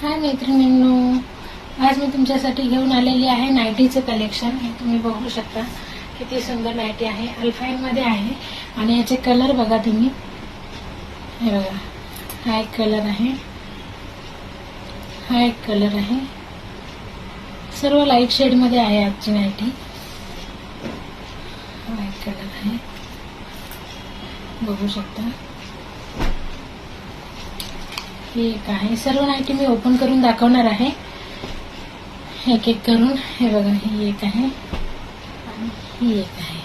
हाय मैत्रिणींनो, आज मी तुमच्यासाठी घेऊन आलेली आहे नाईटीचं कलेक्शन. हे तुम्ही बघू शकता किती सुंदर नाईटी आहे. अल्फाईन मध्ये आहे आणि याचे कलर बघा तुम्ही. हे बघा, हा एक कलर आहे, हा एक कलर आहे. सर्व लाईट शेड मध्ये आहे आजची नाईटी. हा एक कलर आहे, बघू शकता. ही एक आहे. सर्व नाईटी मी ओपन करून दाखवणार आहे एक एक करून. हे बघा, ही एक आहे आणि ही एक आहे.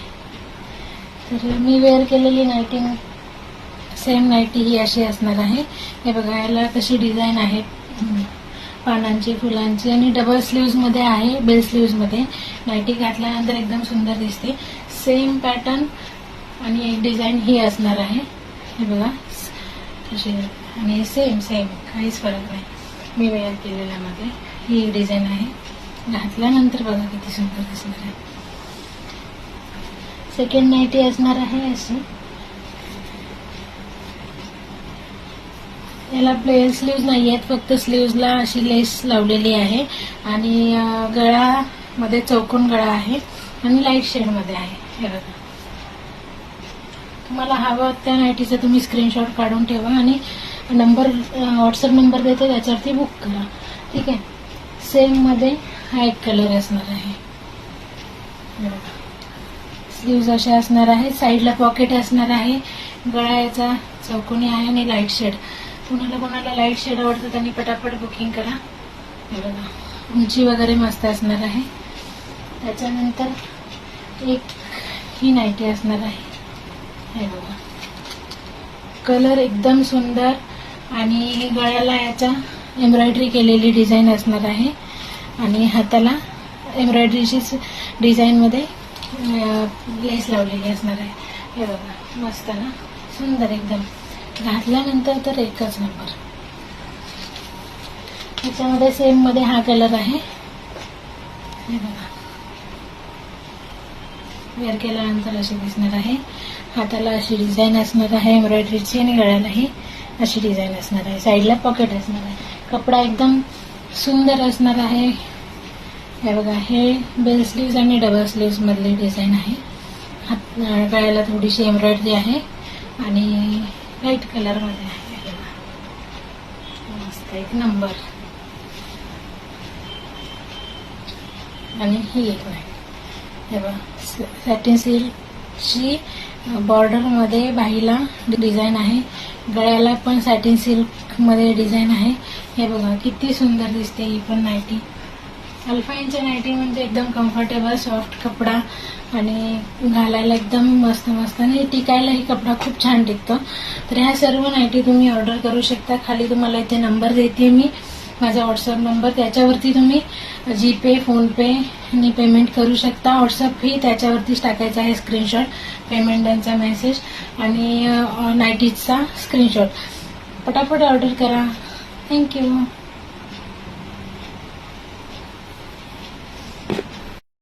तर मी वेअर केलेली नाईटी, सेम नाईटी ही अशी असणार आहे. हे बघा, याला कशी डिझाईन आहे पानांची, फुलांची आणि डबल स्लीव्ज मध्ये आहे. बेल स्लीव्ज मध्ये नाईटी घातल्यानंतर एकदम सुंदर दिसते. सेम पॅटर्न आणि एक डिझाईन ही असणार आहे. हे बघा कशी, आणि सेम काहीच फरक नाही मी वेअर केलेल्यामध्ये. ही एक डिझाईन आहे, घातल्यानंतर बघा किती सुंदर दिसणार आहे. सेकंड नाईटी असणार आहे अशी. याला प्लेन स्लीव्ज नाही आहेत, फक्त स्लीव्जला अशी लेस लावलेली आहे आणि गळामध्ये चौकोन गळा आहे आणि लाईट शेड मध्ये आहे. हे बघा, तुम्हाला हवं त्या नाईटीचा तुम्ही स्क्रीनशॉट काढून ठेवा आणि नंबर, व्हॉट्सअप नंबर देते, त्याच्यावरती बुक करा. ठीक आहे. सेम मध्ये हा एक कलर असणार आहे. स्लीव्ज अशा असणार आहे, साईडला पॉकेट असणार आहे, गळा याचा चौकोनी आहे आणि लाईट शेड. कोणाला लाईट शेड आवडतं त्यांनी पटापट बुकिंग करा. हे बघा, उंची वगैरे मस्त असणार आहे. त्याच्यानंतर एक ही नाईटी असणार आहे. हे बघा, कलर एकदम सुंदर आणि गळ्याला याच्या एम्ब्रॉयडरी केलेली डिझाईन असणार आहे आणि हाताला एम्ब्रॉयडरीची डिझाईन मध्ये लेस लावलेली असणार आहे. हे बघा, मस्त ना, सुंदर एकदम. घातल्यानंतर तर एकच नंबर. त्याच्यामध्ये सेम मध्ये हा कलर आहे. हे बघा, वेअर केल्यानंतर अशी दिसणार आहे. हाताला अशी डिझाईन असणार आहे एम्ब्रॉयडरीची आणि गळ्यालाही अशी डिझाईन असणार आहे. साईडला पॉकेट असणार आहे. कपडा एकदम सुंदर असणार आहे. हे बघा, हे बेल स्लीव्ज आणि डबल स्लीव्ज मधली डिझाईन आहे. गळ्याला थोडीशी एम्ब्रॉयडरी आहे आणि लाईट कलर मध्ये आहे. हे बघा, मस्त एक नंबर. आणि ही एक नाही, हे बघा, सॅटिन सिल्कची बॉर्डर मध्ये बाहीला डिझाईन आहे, गळ्याला पण सॅटिन सिल्क मध्ये डिझाईन आहे. हे बघा किती सुंदर दिसते ही पण नाईटी. अल्फाईनच्या नाईटी म्हणजे एकदम कम्फर्टेबल, सॉफ्ट कपडा आणि घालायला एकदम मस्त मस्त आणि टिकायलाही कपडा खूप छान टिकतो. तर ह्या सर्व नाईटी तुम्ही ऑर्डर करू शकता. खाली तुम्हाला इथे नंबर देते मी, माझा व्हॉट्सअप नंबर. त्याच्यावरती तुम्ही जीपे, फोनपे आणि पेमेंट करू शकता. व्हॉट्सअप फी त्याच्यावरतीच टाकायचा आहे, स्क्रीनशॉट, पेमेंटचा मेसेज आणि नाईटीचा स्क्रीनशॉट. पटापट ऑर्डर करा. थँक्यू.